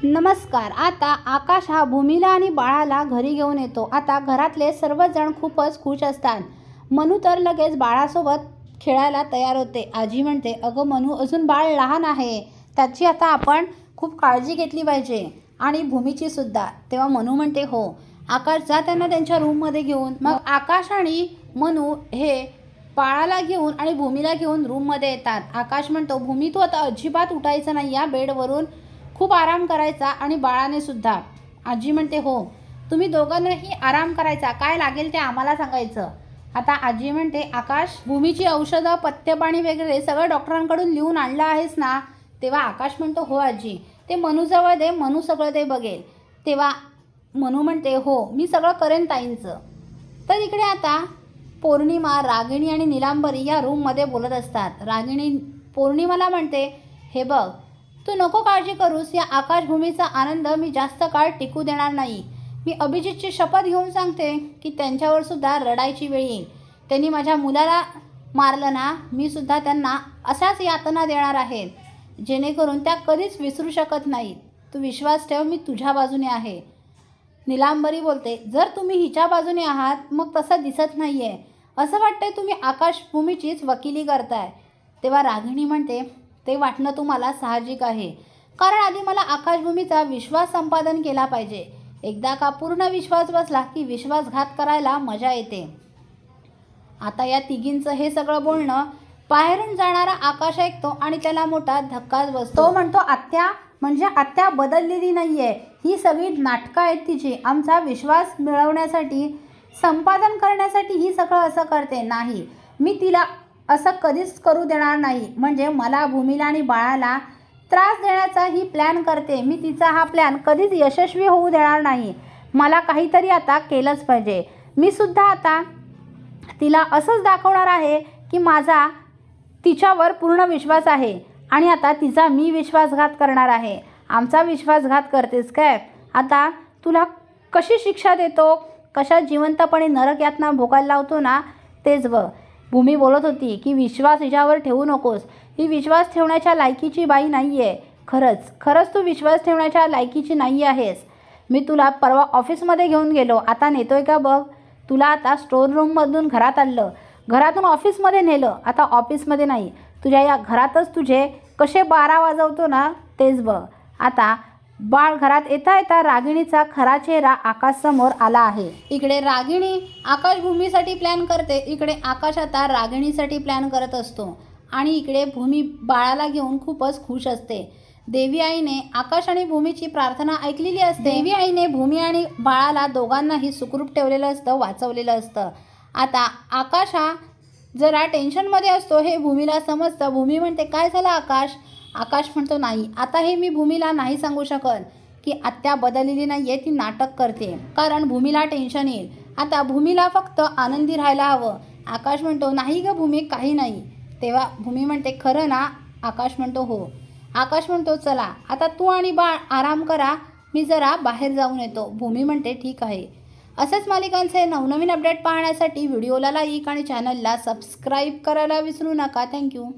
नमस्कार. आता आकाश हा भूमीला आणि बाळाला घरी घेऊन येतो. आता घरातले सर्वजण खूपच खुश असतात. मनू तर लगेच बाळासोबत खेळायला तयार होते. आजी म्हणते, अगं मनू, अजून बाळ लहान आहे, त्याची आता आपण खूप काळजी घेतली पाहिजे आणि भूमीची सुद्धा. तेव्हा मनू म्हणते, हो. आकाश, जा त्यांना त्यांच्या रूममध्ये घेऊन. मग आकाश आणि मनू हे बाळाला घेऊन आणि भूमीला घेऊन रूममध्ये येतात. आकाश म्हणतो, भूमी, तू आता अजिबात उठायचं नाही या बेडवरून, खूप आराम करायचा आणि बाळाने सुद्धा. आजी म्हणते, हो, तुम्ही दोघांनाही आराम करायचा, काय लागेल ते आम्हाला सांगायचं. आता आजी म्हणते, आकाश, भूमीची औषधं, पथ्यपाणी वगैरे सगळं डॉक्टरांकडून लिहून आणलं आहेस ना? तेव्हा आकाश म्हणतो, हो आजी, ते मनूजवळ दे, मनू सगळं ते बघेल. तेव्हा मनू म्हणते, हो, मी सगळं करेन ताईंचं. तर इकडे आता पौर्णिमा, रागिणी आणि निलांबरी या रूममध्ये बोलत असतात. रागिणी पौर्णिमाला म्हणते, हे बघ, तू नको काळजी करूस, या आकाशभूमीचा आनंद मी जास्त काळ टिकू देणार नाही. मी अभिजितची शपथ घेऊन सांगते की त्यांच्यावर सुद्धा रडायची वेळ येईल. त्यांनी माझ्या मुलाला मारलं ना, मी सुद्धा त्यांना अशाच यातना देणार आहे, जेणेकरून त्या कधीच विसरू शकत नाहीत. तू विश्वास ठेव, मी तुझ्या बाजूने आहे. निलांबरी बोलते, जर तुम्ही हिच्या बाजूने आहात, मग तसं दिसत नाही आहे. असं वाटतंय तुम्ही आकाशभूमीचीच वकिली करताय. तेव्हा रागिणी म्हणते, ते वाटणं तुम्हाला साहजिक आहे, कारण आधी मला आकाशभूमीचा विश्वास संपादन केला पाहिजे. एकदा का पूर्ण विश्वास बसला की विश्वासघात करायला मजा येते. आता या तिघींचं हे सगळं बोलणं बाहेरून जाणारा आकाश ऐकतो आणि त्याला मोठा धक्काच बसतो. तो म्हणतो, आत्या, म्हणजे आत्या बदललेली नाही आहे, ही सगळी नाटकं आहेत तिची. आमचा विश्वास मिळवण्यासाठी, संपादन करण्यासाठी ही सगळं असं करते. नाही, मी तिला असं कधीच करू देणार नाही. म्हणजे मला, भूमीला आणि बाळाला त्रास देण्याचा ही प्लॅन करते. मी तिचा हा प्लॅन कधीच यशस्वी होऊ देणार नाही. मला काहीतरी आता केलंच पाहिजे. मी सुद्धा आता तिला असंच दाखवणार आहे की माझा तिच्यावर पूर्ण विश्वास आहे आणि आता तिचा मी विश्वासघात करणार आहे. आमचा विश्वासघात करतेस काय? आता तुला कशी शिक्षा देतो, कशा जिवंतपणे नरक यातना भोगायला लावतो ना, तेच बघ. भूमी बोलत होती की विश्वास हिच्यावर ठेवू नकोस, ही विश्वास ठेवण्याच्या लायकीची बाई नाही आहे. खरंच तू विश्वास ठेवण्याच्या लायकीची नाही आहेस. मी तुला परवा ऑफिसमध्ये घेऊन गेलो, आता नेतोय का बघ. तुला आता स्टोर रूममधून घरात आणलं, घरातून ऑफिसमध्ये नेलं, आता ऑफिसमध्ये नाही, तुझ्या या घरातच तुझे कसे 12 वाजवतो ना, तेच बघ. आता बाळ घरात येता येता रागिणीचा खरा चेहरा आकाशसमोर आला आहे. इकडे रागिणी आकाशभूमीसाठी प्लॅन करते, इकडे आकाश आता रागिणीसाठी प्लॅन करत असतो आणि इकडे भूमी बाळाला घेऊन खूपच खुश असते. देवी आईने आकाश आणि भूमीची प्रार्थना ऐकलेली असते. देवी आईने भूमी आणि बाळाला दोघांनाही सुखरूप ठेवलेलं असतं, वाचवलेलं असतं. आता आकाश हा जरा टेन्शनमध्ये असतो, हे भूमीला समजतं. भूमी म्हणते, काय झालं आकाश? आकाश म्हणतो, नाही, आता हे मी भूमीला नाही सांगू शकत की आत्या बदललेली नाही आहे, ती नाटक करते, कारण भूमीला टेन्शन येईल. आता भूमीला फक्त आनंदी राहायला हवं. आकाश म्हणतो, नाही ग भूमी, काही नाही. तेव्हा भूमी म्हणते, खरं ना? आकाश म्हणतो, हो. आकाश म्हणतो, चला आता तू आणि बाळ आराम करा, मी जरा बाहेर जाऊन येतो. भूमी म्हणते, ठीक आहे. असेच मालिकांचे नवनवीन अपडेट पाहण्यासाठी व्हिडिओला लाईक आणि चॅनलला सबस्क्राईब करायला विसरू नका. थँक्यू.